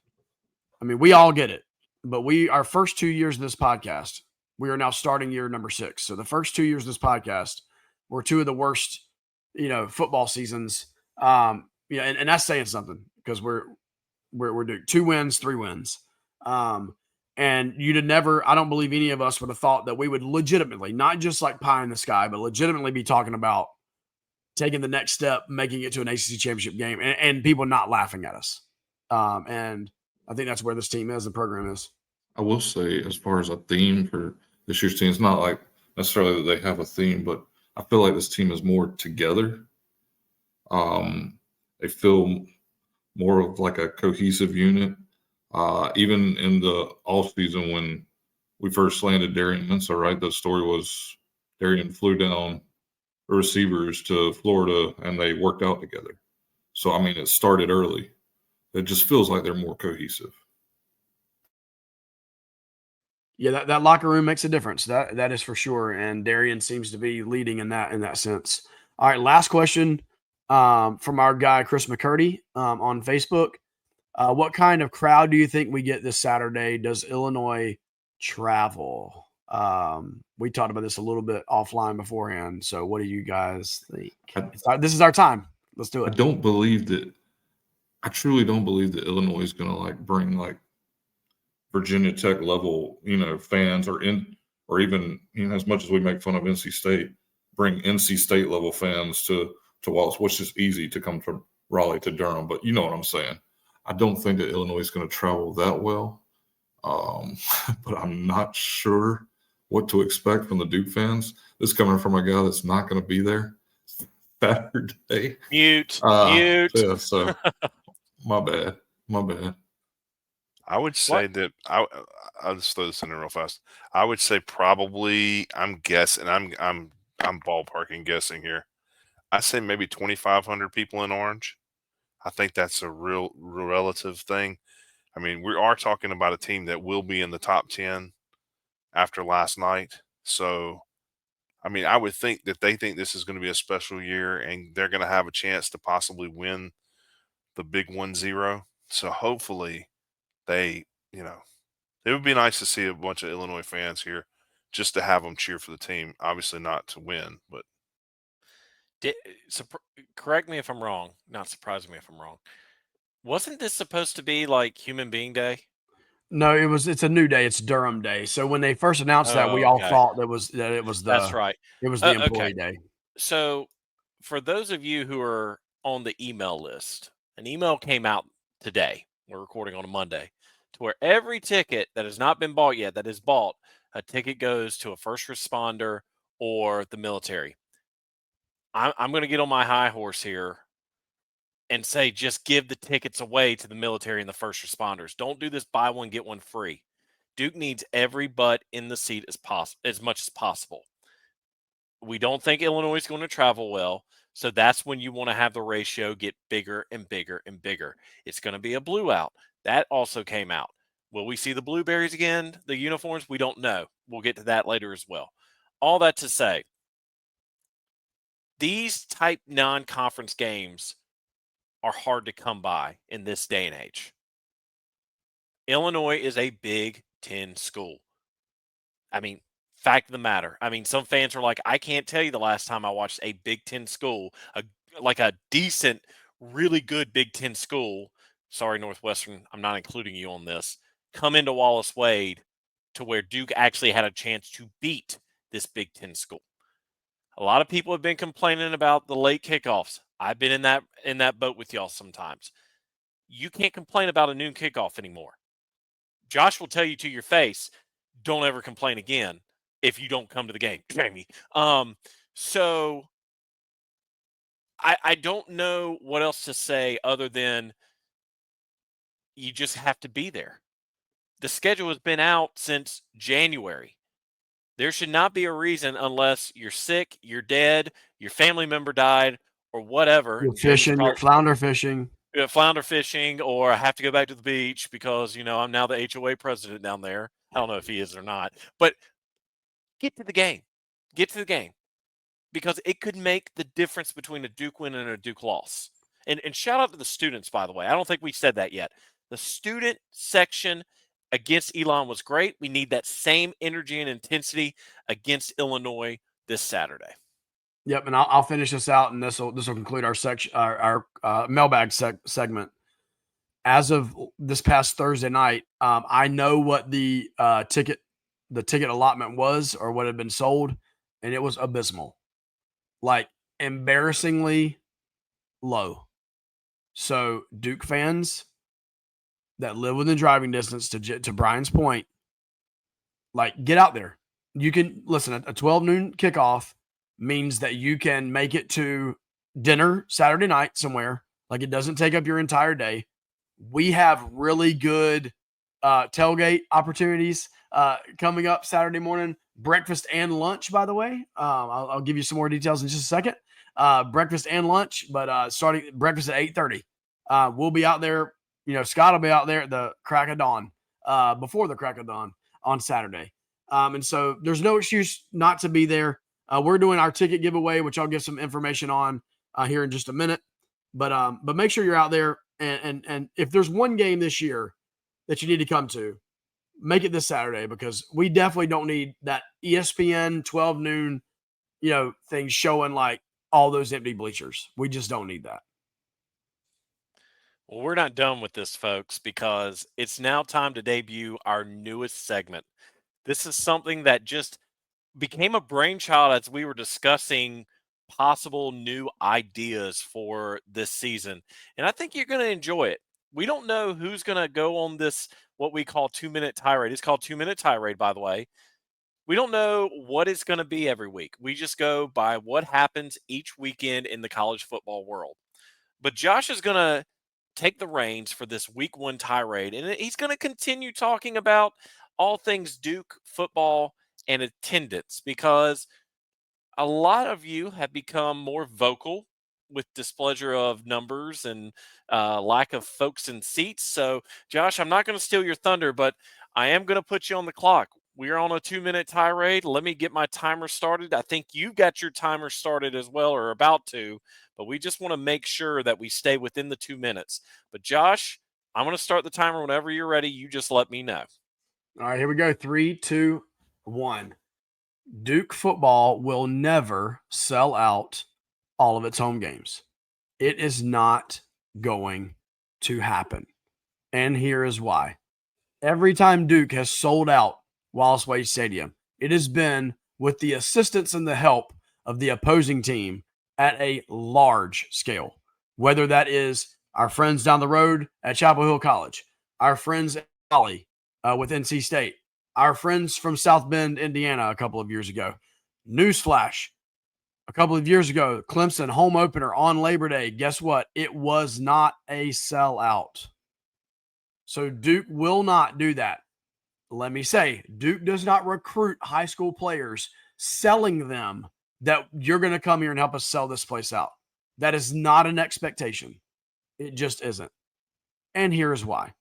I mean, we all get it, but our first 2 years of this podcast, we are now starting year number 6. So the first 2 years of this podcast were two of the worst, football seasons. And that's saying something because we're doing 2 wins, 3 wins. And you'd have never, I don't believe any of us would have thought that we would legitimately, not just like pie in the sky, but legitimately be talking about taking the next step, making it to an ACC championship game, and people not laughing at us. And I think that's where this team is, the program is. I will say, as far as a theme for this year's team, it's not like necessarily that they have a theme, but I feel like this team is more together. They feel more of like a cohesive unit. Even in the off season when we first landed Darian Mensah, right? The story was Darian flew down receivers to Florida and they worked out together. So, I mean, it started early. It just feels like they're more cohesive. Yeah, that locker room makes a difference. That is for sure. And Darian seems to be leading in that sense. All right, last question from our guy Chris McCurdy on Facebook. What kind of crowd do you think we get this Saturday? Does Illinois travel? We talked about this a little bit offline beforehand. So what do you guys think? This is our time. Let's do I it. truly don't believe that Illinois is going to like bring like Virginia Tech level, fans or even, as much as we make fun of NC State, bring NC State level fans to Wallace, which is easy to come from Raleigh to Durham. But you know what I'm saying. I don't think that Illinois is going to travel that well. But I'm not sure what to expect from the Duke fans. This coming from a guy that's not going to be there Saturday. Mute. Yeah, so my bad. I would say that I'll just throw this in there real fast. I would say probably I'm guessing. I'm ballparking guessing here. I say maybe 2,500 people in Orange. I think that's a real relative thing. I mean, we are talking about a team that will be in the top 10 after last night. So, I mean, I would think that they think this is going to be a special year and they're going to have a chance to possibly win the big 1-0. So hopefully it would be nice to see a bunch of Illinois fans here just to have them cheer for the team. Obviously not to win, but correct me if I'm wrong. Not surprising me if I'm wrong. Wasn't this supposed to be like Human Being Day? No, it's a new day. It's Durham Day. So when they first announced that, we all thought that it was That's right. It was the employee Okay. day. So for those of you who are on the email list, an email came out today. We're recording on a Monday, to where every ticket that has not been bought yet, that is bought, a ticket goes to a first responder or the military. I'm going to get on my high horse here and say just give the tickets away to the military and the first responders. Don't do this buy one, get one free. Duke needs every butt in the seat as much as possible. We don't think Illinois is going to travel well, so that's when you want to have the ratio get bigger and bigger and bigger. It's going to be a blue out. That also came out. Will we see the blueberries again, the uniforms? We don't know. We'll get to that later as well. All that to say, these type non-conference games are hard to come by in this day and age. Illinois is a Big Ten school. I mean, fact of the matter. I mean, some fans are like, I can't tell you the last time I watched a Big Ten school, like a decent, really good Big Ten school. Sorry, Northwestern, I'm not including you on this. Come into Wallace Wade to where Duke actually had a chance to beat this Big Ten school. A lot of people have been complaining about the late kickoffs. I've been in that boat with y'all sometimes. You can't complain about a noon kickoff anymore. Josh will tell you to your face, don't ever complain again if you don't come to the game, Jamie. So I don't know what else to say other than you just have to be there. The schedule has been out since January. There should not be a reason unless you're sick, you're dead, your family member died, or whatever. You're fishing, you're flounder fishing. Flounder fishing, or I have to go back to the beach because, I'm now the HOA president down there. I don't know if he is or not. But get to the game. Get to the game. Because it could make the difference between a Duke win and a Duke loss. And shout out to the students, by the way. I don't think we said that yet. The student section against Elon was great. We need that same energy and intensity against Illinois this Saturday. Yep, and I'll finish this out, and this will conclude our section, our mailbag segment. As of this past Thursday night, I know what the ticket allotment was or what had been sold, and it was abysmal, like embarrassingly low. So Duke fans that live within driving distance, to Brian's point, like, get out there. You can listen. A 12 noon kickoff means that you can make it to dinner Saturday night somewhere. Like, it doesn't take up your entire day. We have really good tailgate opportunities coming up Saturday morning. Breakfast and lunch, by the way. I'll give you some more details in just a second. Breakfast and lunch, but starting breakfast at 8:30. We'll be out there. Scott will be out there at the crack of dawn, before the crack of dawn on Saturday. And so there's no excuse not to be there. We're doing our ticket giveaway, which I'll give some information on here in just a minute. But make sure you're out there. And if there's one game this year that you need to come to, make it this Saturday, because we definitely don't need that ESPN 12 noon, thing showing like all those empty bleachers. We just don't need that. Well, we're not done with this, folks, because it's now time to debut our newest segment. This is something that just became a brainchild as we were discussing possible new ideas for this season. And I think you're going to enjoy it. We don't know who's going to go on this, what we call 2-minute tirade. It's called 2-minute tirade, by the way. We don't know what it's going to be every week. We just go by what happens each weekend in the college football world. But Josh is going to take the reins for this week 1 tirade, and he's going to continue talking about all things Duke football and attendance, because a lot of you have become more vocal with displeasure of numbers and lack of folks in seats. So, Josh, I'm not going to steal your thunder, but I am going to put you on the clock. We are on a 2-minute tirade. Let me get my timer started. I think you got your timer started as well, or about to, but we just want to make sure that we stay within the 2 minutes. But Josh, I'm going to start the timer whenever you're ready. You just let me know. All right, here we go. 3, 2, 1. Duke football will never sell out all of its home games. It is not going to happen. And here is why. Every time Duke has sold out Wallace Wade Stadium, it has been with the assistance and the help of the opposing team at a large scale. Whether that is our friends down the road at Chapel Hill College, our friends at Valley with NC State, our friends from South Bend, Indiana, a couple of years ago. Newsflash, a couple of years ago, Clemson home opener on Labor Day. Guess what? It was not a sellout. So Duke will not do that. let me say, Duke does not recruit high school players selling them that you're going to come here and help us sell this place out. That is not an expectation. It just isn't. And here's why.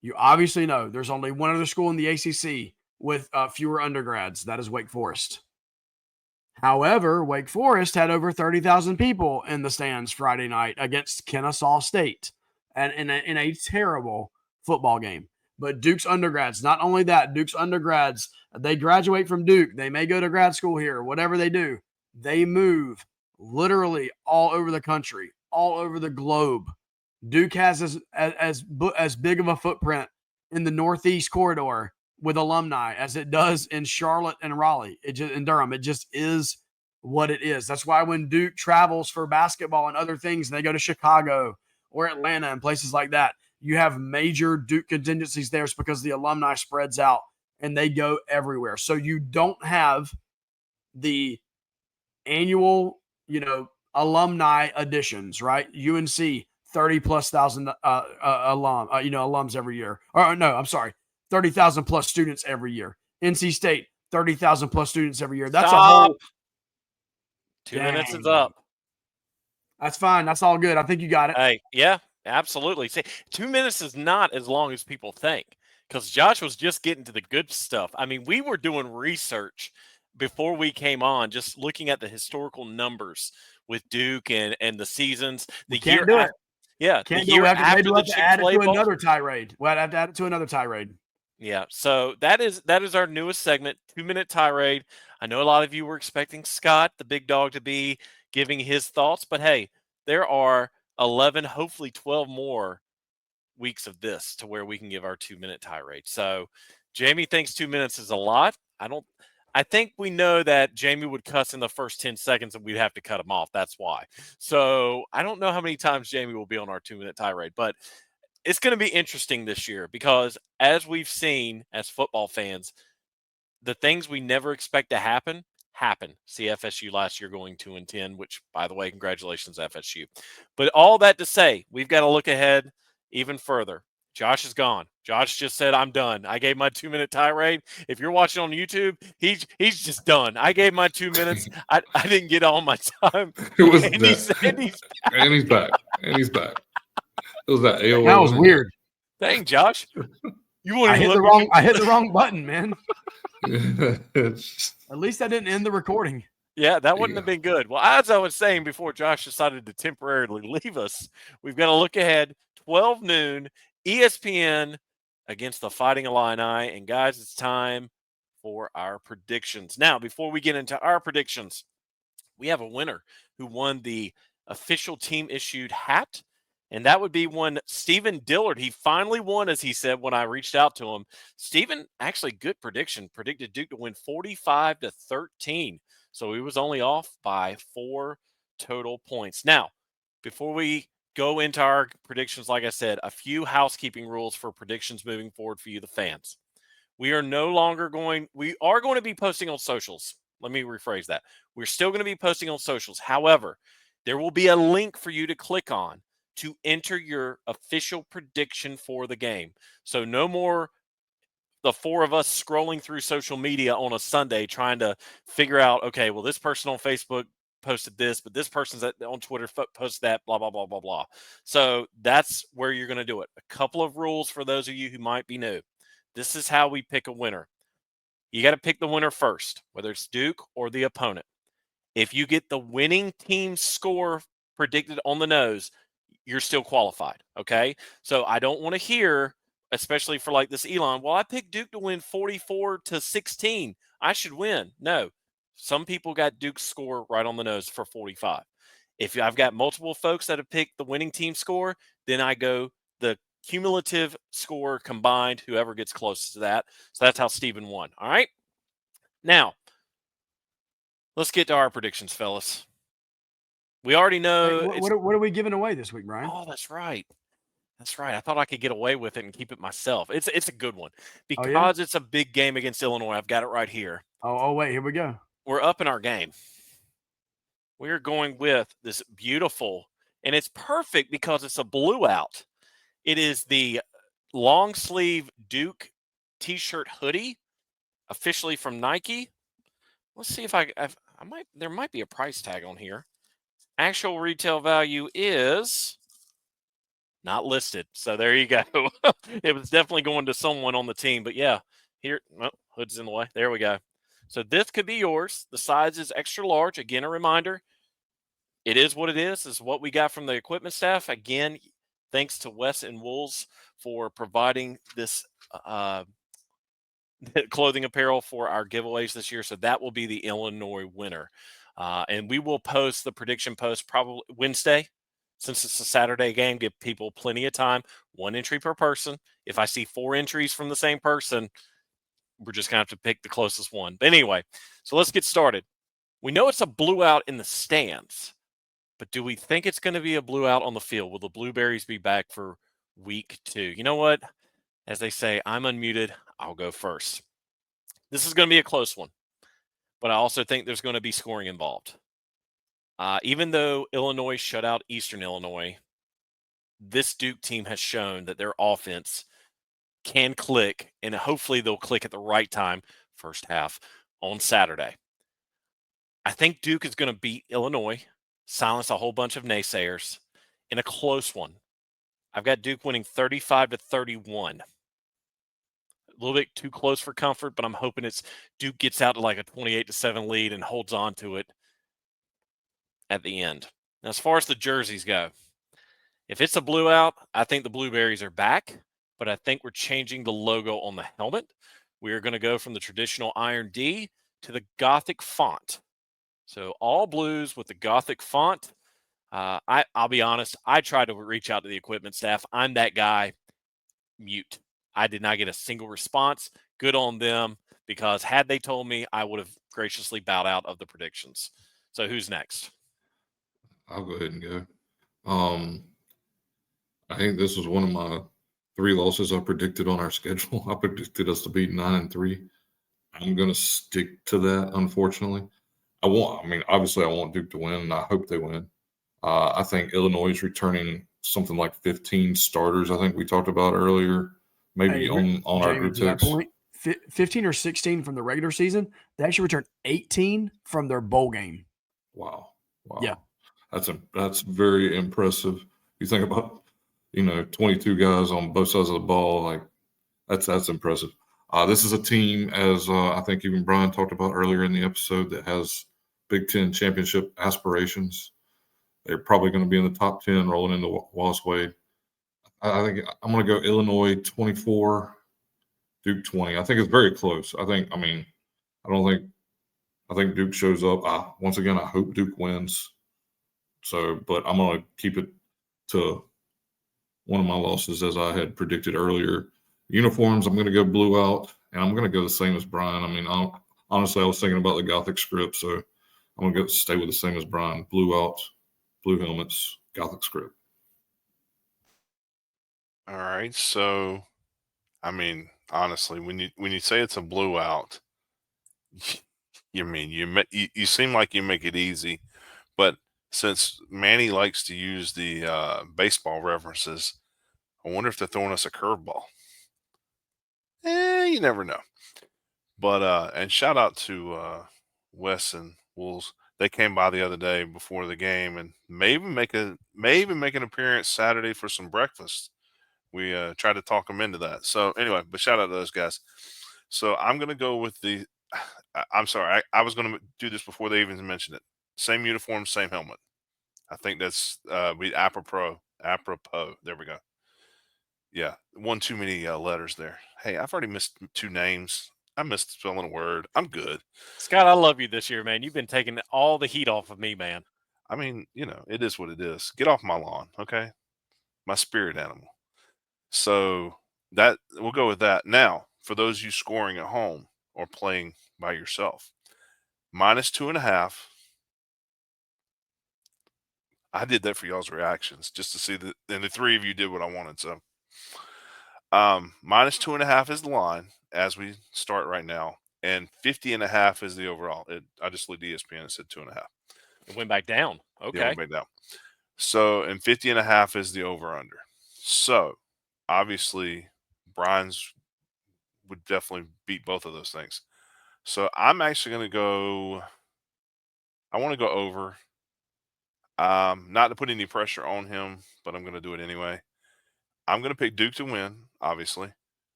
You obviously know there's only one other school in the ACC with fewer undergrads. That is Wake Forest. However, Wake Forest had over 30,000 people in the stands Friday night against Kennesaw State and in a terrible football game. But Duke's undergrads, not only that, Duke's undergrads, they graduate from Duke. They may go to grad school here, whatever they do. They move literally all over the country, all over the globe. Duke has as big of a footprint in the Northeast corridor with alumni as it does in Charlotte and Raleigh. In Durham. It just is what it is. That's why when Duke travels for basketball and other things, and they go to Chicago or Atlanta and places like that, you have major Duke contingencies there. It's because the alumni spreads out and they go everywhere. So you don't have the annual, alumni additions, right? UNC, 30,000+ alums every year. Or no, I'm sorry, 30,000 plus students every year. NC State, 30,000 plus students every year. That's Stop. a whole 2 minutes is up. That's fine. That's all good. I think you got it. Hey, yeah, absolutely. See, 2 minutes is not as long as people think, because Josh was just getting to the good stuff. I mean, we were doing research before we came on, just looking at the historical numbers with Duke and the seasons. We can't do it. Yeah, Can't the year after maybe the to add it Chick-fil-A to Bowl. another tirade. We'll have to add it to another tirade. Yeah, so that is our newest segment, 2-minute tirade. I know a lot of you were expecting Scott, the big dog, to be giving his thoughts, but hey, there are 11, hopefully 12 more weeks of this to where we can give our 2-minute tirade. So Jamie thinks 2 minutes is a lot. I think we know that Jamie would cuss in the first 10 seconds and we'd have to cut him off. That's why. So I don't know how many times Jamie will be on our 2-minute tirade, but it's going to be interesting this year because, as we've seen as football fans, the things we never expect to happen. See FSU last year going 2-10, which, by the way, congratulations, FSU. But all that to say, we've got to look ahead even further. Josh is gone. Josh just said, I'm done. I gave my 2-minute tirade. If you're watching on YouTube, he's just done. I gave my 2 minutes. I didn't get all my time. It was and he's back. And he's back. It was that AOL. That was weird. Dang, Josh. You want I hit the wrong button, man. At least I didn't end the recording. Yeah, that wouldn't have been good. Well, as I was saying before Josh decided to temporarily leave us, we've got to look ahead. 12 noon, ESPN against the Fighting Illini. And guys, it's time for our predictions. Now, before we get into our predictions, we have a winner who won the official team issued hat. And that would be one Stephen Dillard. He finally won, as he said when I reached out to him. Stephen, actually good prediction, predicted Duke to win 45-13. So he was only off by 4 total points. Now, before we go into our predictions, like I said, a few housekeeping rules for predictions moving forward for you, the fans. We are going to be posting on socials. Let me rephrase that. We're still going to be posting on socials. However, there will be a link for you to click on to enter your official prediction for the game. So no more the four of us scrolling through social media on a Sunday trying to figure out, okay, well, this person on Facebook posted this, but this person's on Twitter posted that, blah, blah, blah, blah, blah. So that's where you're going to do it. A couple of rules for those of you who might be new. This is how we pick a winner. You got to pick the winner first, whether it's Duke or the opponent. If you get the winning team score predicted on the nose, you're still qualified, okay? So I don't want to hear, especially for like this Elon, well, I picked Duke to win 44-16. I should win. No, some people got Duke's score right on the nose for 45. If I've got multiple folks that have picked the winning team score, then I go the cumulative score combined, whoever gets closest to that. So that's how Steven won, all right? Now, let's get to our predictions, fellas. We already know. Hey, what are we giving away this week, Brian? Oh, that's right. That's right. I thought I could get away with it and keep it myself. It's a good one because it's a big game against Illinois. I've got it right here. Oh, wait. Here we go. We're up in our game. We're going with this beautiful, and it's perfect because it's a blue out. It is the long sleeve Duke T-shirt hoodie, officially from Nike. Let's see if there might be a price tag on here. Actual retail value is not listed. So there you go. It was definitely going to someone on the team. But yeah, here, hood's in the way. There we go. So this could be yours. The size is extra large. Again, a reminder, it is what it is what we got from the equipment staff. Again, thanks to Wes and Wolves for providing this clothing apparel for our giveaways this year. So that will be the Illinois winner. And we will post the prediction post probably Wednesday. Since it's a Saturday game, give people plenty of time. 1 entry per person. If I see 4 entries from the same person, we're just going to have to pick the closest one. But anyway, so let's get started. We know it's a blue out in the stands, but do we think it's going to be a blue out on the field? Will the Blueberries be back for week 2? You know what? As they say, I'm unmuted. I'll go first. This is going to be a close one, but I also think there's going to be scoring involved. Even though Illinois shut out Eastern Illinois, this Duke team has shown that their offense can click, and hopefully they'll click at the right time, first half, on Saturday. I think Duke is going to beat Illinois, silence a whole bunch of naysayers in a close one. I've got Duke winning 35-31. A little bit too close for comfort, but I'm hoping Duke gets out to like a 28-7 lead and holds on to it at the end. Now, as far as the jerseys go, if it's a blue out, I think the Blueberries are back, but I think we're changing the logo on the helmet. We are going to go from the traditional Iron D to the Gothic font. So all blues with the Gothic font. I'll be honest, I tried to reach out to the equipment staff. I'm that guy, mute. I did not get a single response. Good on them, because had they told me, I would have graciously bowed out of the predictions. So who's next? I'll go ahead and go. I think this was one of my 3 losses I predicted on our schedule. I predicted us to beat 9-3. I'm going to stick to that, unfortunately. Obviously I want Duke to win, and I hope they win. I think Illinois is returning something like 15 starters, I think we talked about earlier, maybe on our group text. 15 or 16 from the regular season. They actually returned 18 from their bowl game. Wow. Yeah. That's very impressive. You think about, 22 guys on both sides of the ball, like that's impressive. This is a team, as I think even Brian talked about earlier in the episode, that has Big Ten championship aspirations. They're probably going to be in the top 10 rolling into Wallace Wade. I think I'm going to go Illinois 24, Duke 20. I think it's very close. I think Duke shows up. Once again, I hope Duke wins. But I'm going to keep it to one of my losses, as I had predicted earlier. Uniforms, I'm going to go blue out, and I'm going to go the same as Brian. Honestly, I was thinking about the Gothic script, so I'm going to stay with the same as Brian. Blue out, blue helmets, Gothic script. All right. So, honestly, when you say it's a blue out, you seem like you make it easy, but since Manny likes to use the baseball references, I wonder if they're throwing us a curveball. You never know. But and shout out to Wes and Wolves. They came by the other day before the game and may even make an appearance Saturday for some breakfast. We tried to talk them into that. So anyway, but shout out to those guys. So I'm gonna go with the. I'm sorry, I was gonna do this before they even mentioned it. Same uniform, same helmet. I think that's apropos. There we go. Yeah, one too many letters there. Hey, I've already missed 2 names. I missed spelling a word. I'm good. Scott, I love you this year, man. You've been taking all the heat off of me, man. It is what it is. Get off my lawn, okay? My spirit animal. So that we'll go with that. Now, for those of you scoring at home or playing by yourself, -2.5. I did that for y'all's reactions just to see that, and the 3 of you did what I wanted. So, -2.5 is the line as we start right now, and 50.5 is the overall. I just looked at ESPN and said 2.5. It went back down. Okay. Yeah, it went back down. So, and 50.5 is the over under. So, obviously, Brian's would definitely beat both of those things. So I'm actually going to go. I want to go over. Not to put any pressure on him, but I'm going to do it anyway. I'm going to pick Duke to win, obviously.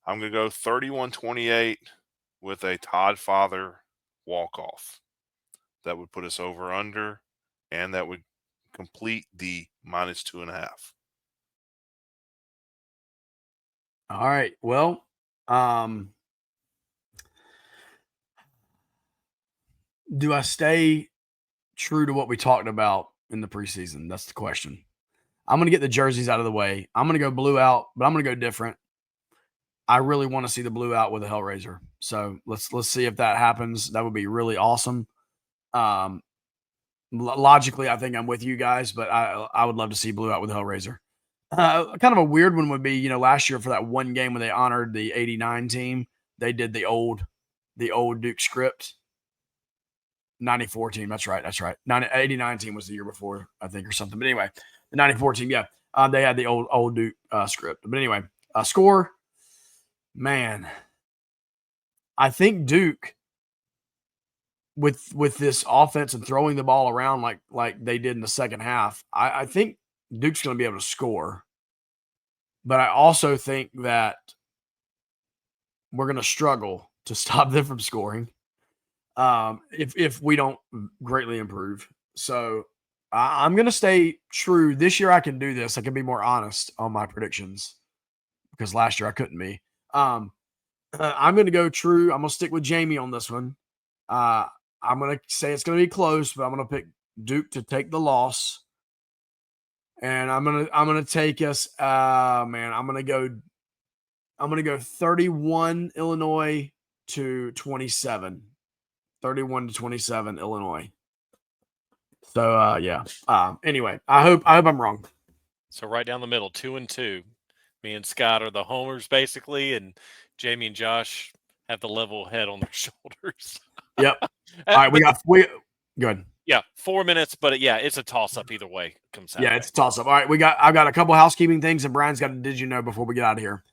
I'm going to go 31-28 with a Todd Father walk-off. That would put us over under, and that would complete the -2.5. All right. Well, do I stay true to what we talked about in the preseason? That's the question. I'm going to get the jerseys out of the way. I'm going to go blue out, but I'm going to go different. I really want to see the blue out with a Hellraiser. So let's see if that happens. That would be really awesome. Logically, I think I'm with you guys, but I would love to see blue out with a Hellraiser. Kind of a weird one would be, last year for that one game when they honored the '89 team, they did the old Duke script. 94 team. That's right. 89 team was the year before, I think, or something. But anyway, the 94 team, yeah. They had the old Duke script. But anyway, score. Man, I think Duke with this offense and throwing the ball around like they did in the second half, I think Duke's going to be able to score. But I also think that we're going to struggle to stop them from scoring if we don't greatly improve. So I'm going to stay true. This year I can do this. I can be more honest on my predictions because last year I couldn't be. I'm going to go true. I'm going to stick with Jamie on this one. I'm going to say it's going to be close, but I'm going to pick Duke to take the loss. And I'm going to take us I'm going to go 31 Illinois to 27. 31-27 Illinois. So yeah. Anyway, I hope I'm wrong. So right down the middle, 2-2. Me and Scott are the homers basically, and Jamie and Josh have the level head on their shoulders. Yep. All right, we good. Yeah, 4 minutes, but it's a toss up either way. Comes out. Yeah, it's a toss up. All right, I've got a couple housekeeping things, and Brian's got a did you know before we get out of here.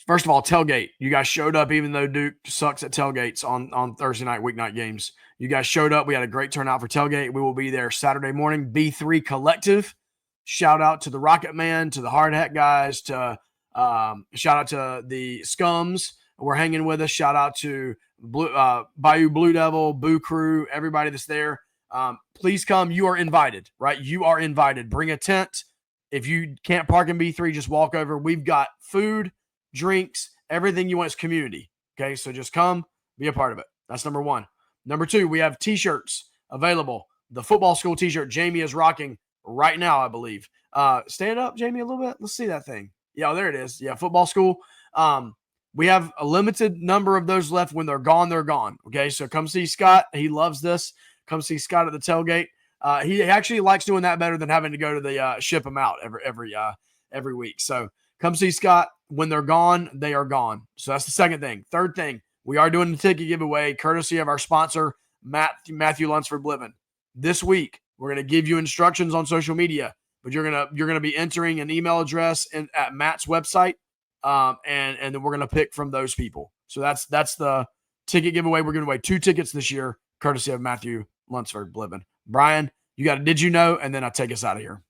First of all, tailgate. You guys showed up, even though Duke sucks at tailgates on Thursday night, weeknight games. You guys showed up. We had a great turnout for tailgate. We will be there Saturday morning. B3 Collective. Shout out to the Rocket Man, to the Hard Hat guys, to shout out to the Scums. We're hanging with us. Shout out to Bayou Blue Devil, Boo Crew, everybody that's there. Please come. You are invited, right? You are invited. Bring a tent. If you can't park in B3, just walk over. We've got food, drinks, everything you want is community. Okay, so just come, be a part of it. That's number one. Number two, we have t-shirts available. The football school t-shirt Jamie is rocking right now, I believe. Stand up, Jamie, a little bit. Let's see that thing. Yeah, there it is. Yeah, football school. We have a limited number of those left. When they're gone, they're gone. Okay, so come see Scott. He loves this. Come see Scott at the tailgate. He actually likes doing that better than having to go to the ship them out every week. So come see Scott. When they're gone, they are gone. So that's the second thing. Third thing, we are doing the ticket giveaway courtesy of our sponsor, Matthew Lunsford Bliven. This week, we're going to give you instructions on social media, but you're going to be entering an email address at Matt's website, and then we're going to pick from those people. So that's the ticket giveaway. We're giving away 2 tickets this year, courtesy of Matthew Lunsford Bliven. Brian, you got a did you know, and then I'll take us out of here.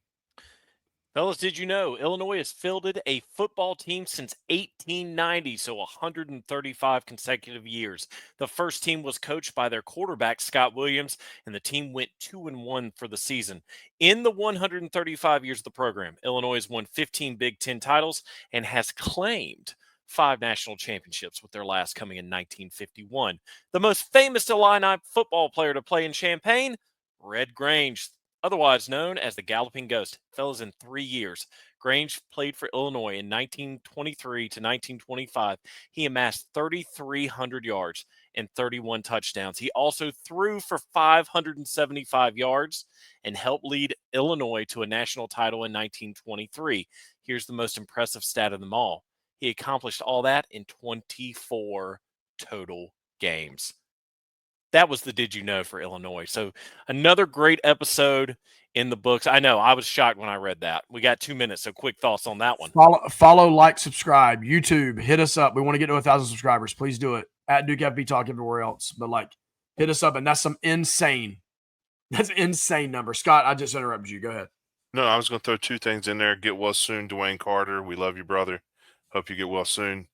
Fellas, did you know Illinois has fielded a football team since 1890, so 135 consecutive years. The first team was coached by their quarterback, Scott Williams, and the team went 2-1 for the season. In the 135 years of the program, Illinois has won 15 Big Ten titles and has claimed 5 national championships, with their last coming in 1951. The most famous Illini football player to play in Champaign, Red Grange, otherwise known as the Galloping Ghost. Fellas, in 3 years, Grange played for Illinois in 1923 to 1925. He amassed 3,300 yards and 31 touchdowns. He also threw for 575 yards and helped lead Illinois to a national title in 1923. Here's the most impressive stat of them all. He accomplished all that in 24 total games. that was the did you know for Illinois. So another great episode in the books. I know I was shocked when I read that. We got 2 minutes, so quick thoughts on that one. Follow, like, subscribe. YouTube, hit us up. We want to get to 1,000 subscribers. Please do it. At Duke FB Talk everywhere else. But like, hit us up, and that's insane number. Scott, I just interrupted you. Go ahead. No, I was going to throw two things in there. Get well soon, Dwayne Carter. We love you, brother. Hope you get well soon.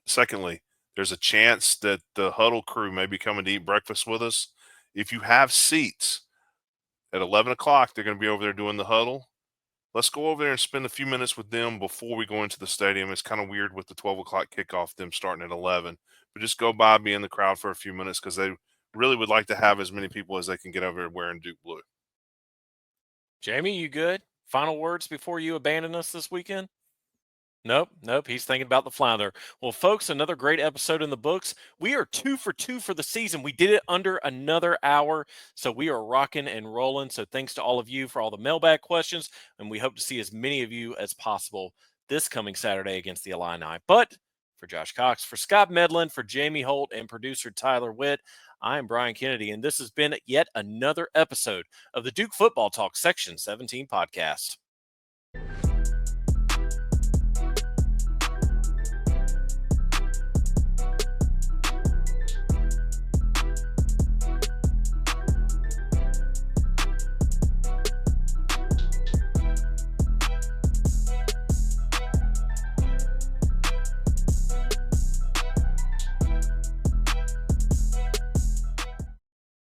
Secondly, there's a chance that the huddle crew may be coming to eat breakfast with us. If you have seats at 11 o'clock, they're going to be over there doing the huddle. Let's go over there and spend a few minutes with them before we go into the stadium. It's kind of weird with the 12 o'clock kickoff, them starting at 11. But just go by, be in the crowd for a few minutes because they really would like to have as many people as they can get over there wearing Duke blue. Jamie, you good? Final words before you abandon us this weekend? Nope. He's thinking about the flounder. Well, folks, another great episode in the books. We are 2 for 2 for the season. We did it under another hour, so we are rocking and rolling. So thanks to all of you for all the mailbag questions, and we hope to see as many of you as possible this coming Saturday against the Illini. But for Josh Cox, for Scott Medlin, for Jamie Holt, and producer Tyler Witt, I am Brian Kennedy, and this has been yet another episode of the Duke Football Talk Section 17 podcast.